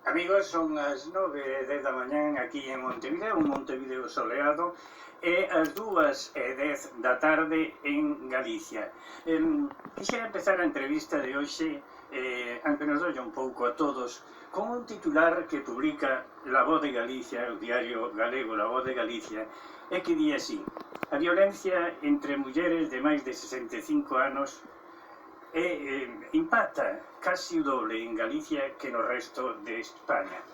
Amigos, son as 9:10 da mañán aquí en Montevideo, un Montevideo soleado, e as 2:10 da tarde en Galicia. Quixera empezar a entrevista de hoxe, aunque nos dolle un pouco a todos, con un titular que publica La Voz de Galicia, o diario galego La Voz de Galicia, e que di así: a violencia entre mulleres de máis de 65 anos impacta casi o doble en Galicia que no resto de España.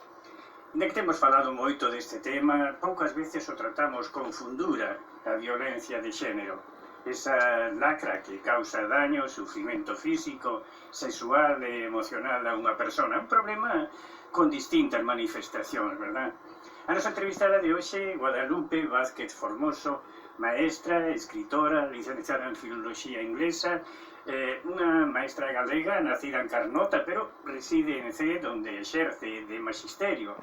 De que temos falado moito deste tema, poucas veces o tratamos con fundura a violencia de xénero. Esa lacra que causa daño, sufrimento físico, sexual e emocional a unha persona. Un problema con distintas manifestacións, verdad? A nosa entrevistada de hoxe, Guadalupe Vázquez Formoso, maestra, escritora, licenciada en Filoloxía Inglesa, unha maestra galega nacida en Carnota, pero reside en Cee, onde exerce de magisterio.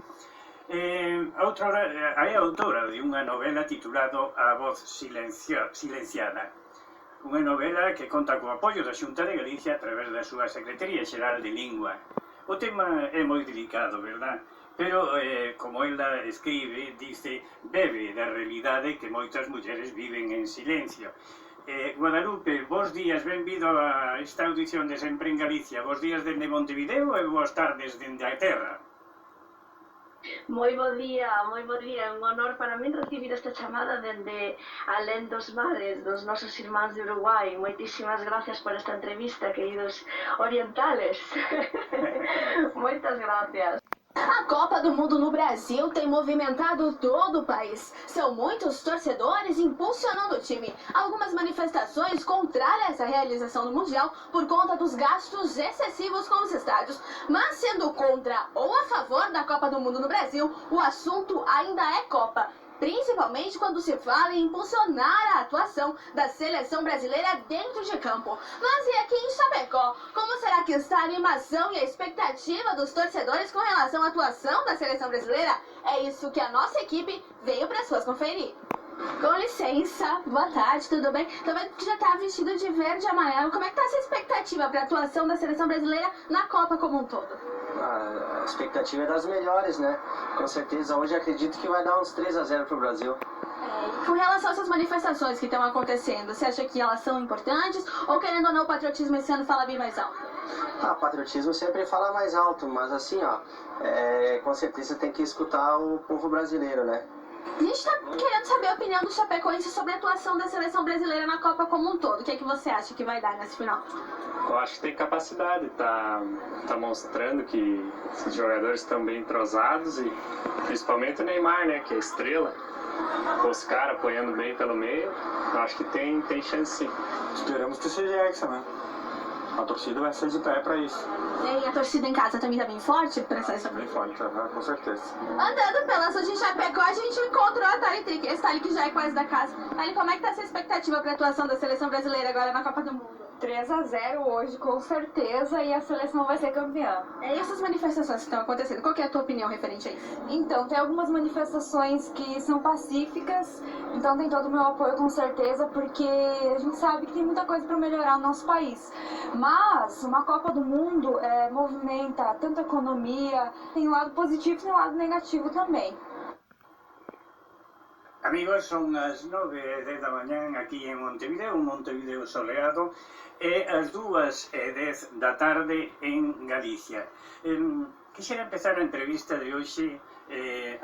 É autora de unha novela titulado A Voz Silenciada, unha novela que conta co apoio da Xunta de Galicia a través da súa Secretaría Xeral de Lingua. O tema é moi delicado, verdad? Pero, como ela escribe, dice, bebe da realidade que moitas mulleres viven en silencio. Guadalupe, bons días, benvido a esta audición de Sempre en Galicia. Bos días dende Montevideo e boas tardes dende a terra. Moi bo día, é un honor para min recibir esta chamada dende alén dos mares, dos nosos irmáns de Uruguai. Moitísimas gracias por esta entrevista, queridos orientales. Moitas gracias. A Copa do Mundo no Brasil tem movimentado todo o país. São muitos torcedores impulsionando o time. Algumas manifestações contrárias à realização do Mundial por conta dos gastos excessivos com os estádios. Mas sendo contra ou a favor da Copa do Mundo no Brasil, o assunto ainda é Copa. Principalmente quando se fala em impulsionar a atuação da seleção brasileira dentro de campo. Mas e aqui em Chapecó? Como será que está a animação e a expectativa dos torcedores com relação à atuação da seleção brasileira? É isso que a nossa equipe veio para as ruas conferir. Com licença, boa tarde, tudo bem? Tô vendo que já tá vestido de verde e amarelo. Como é que tá essa expectativa para a atuação da seleção brasileira na Copa como um todo? A expectativa é das melhores, né? Com certeza, hoje acredito que vai dar uns 3-0 pro Brasil. Com relação a essas manifestações que estão acontecendo, você acha que elas são importantes ou, querendo ou não, o patriotismo esse ano fala bem mais alto? Patriotismo sempre fala mais alto, mas assim, com certeza tem que escutar o povo brasileiro, né? A gente tá querendo saber a opinião do chapecoense sobre a atuação da seleção brasileira na Copa como um todo. O que é que você acha que vai dar nesse final? Eu acho que tem capacidade, tá mostrando que os jogadores estão bem entrosados e principalmente o Neymar, né, que é estrela, os caras apoiando bem pelo meio, eu acho que tem chance sim. Esperamos que seja hexa, né? A torcida vai ser de pé pra isso. E a torcida em casa também tá bem forte pra essa história? Bem forte, com certeza. Andando pela sul de Chapecó, a gente encontrou a Thali Trick, esse Thali que já é quase da casa. Thali, como é que tá essa expectativa pra atuação da seleção brasileira agora na Copa do Mundo? 3-0 hoje, com certeza, e a seleção vai ser campeã. E essas manifestações que estão acontecendo, qual que é a tua opinião referente a isso? Então, tem algumas manifestações que são pacíficas, então tem todo o meu apoio com certeza, porque a gente sabe que tem muita coisa para melhorar no nosso país. Mas uma Copa do Mundo movimenta tanto a economia, tem um lado positivo e tem um lado negativo também. Amigos, son as 9:10 da mañán aquí en Montevideo, un Montevideo soleado, e as 2:10 da tarde en Galicia. Quixera empezar a entrevista de hoxe,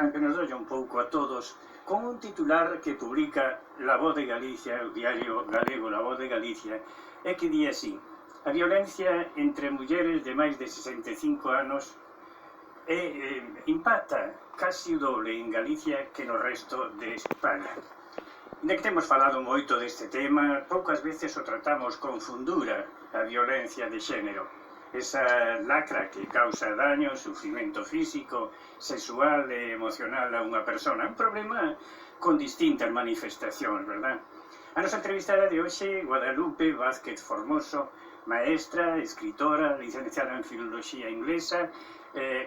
aunque nos dolle un pouco a todos, con un titular que publica La Voz de Galicia, o diario galego La Voz de Galicia, e que di así: a violencia entre mulleres de máis de 65 anos impacta casi o doble en Galicia que no resto de España. De que temos falado moito deste tema, poucas veces o tratamos con fundura a violencia de xénero. Esa lacra que causa daño, sufrimento físico, sexual e emocional a unha persona. Un problema con distintas manifestacións, verdad? A nosa entrevistada de hoxe, Guadalupe Vázquez Formoso, maestra, escritora, licenciada en Filoloxía Inglesa,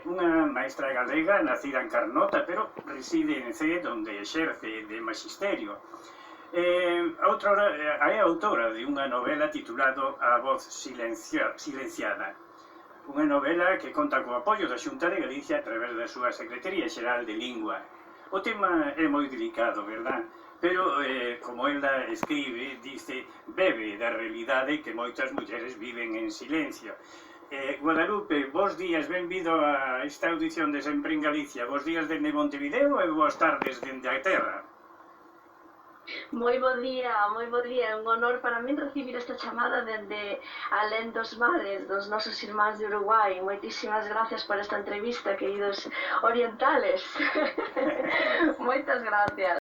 unha maestra galega nacida en Carnota, pero reside en Cee, onde exerce de magisterio. É autora de unha novela titulado A Voz Silenciada, unha novela que conta co apoio da Xunta de Galicia a través da súa Secretaría Xeral de Lingua. O tema é moi delicado, verdad? Pero, como ela escribe, dice, bebe da realidade que moitas mulleres viven en silencio. Guadalupe, bons días, benvido a esta audición de Sempre en Galicia. Bos días dende Montevideo e boas tardes dende a terra. Moi bo día, é un honor para min recibir esta chamada dende alén dos mares, dos nosos irmáns de Uruguai. Moitísimas gracias por esta entrevista, queridos orientales. Moitas gracias.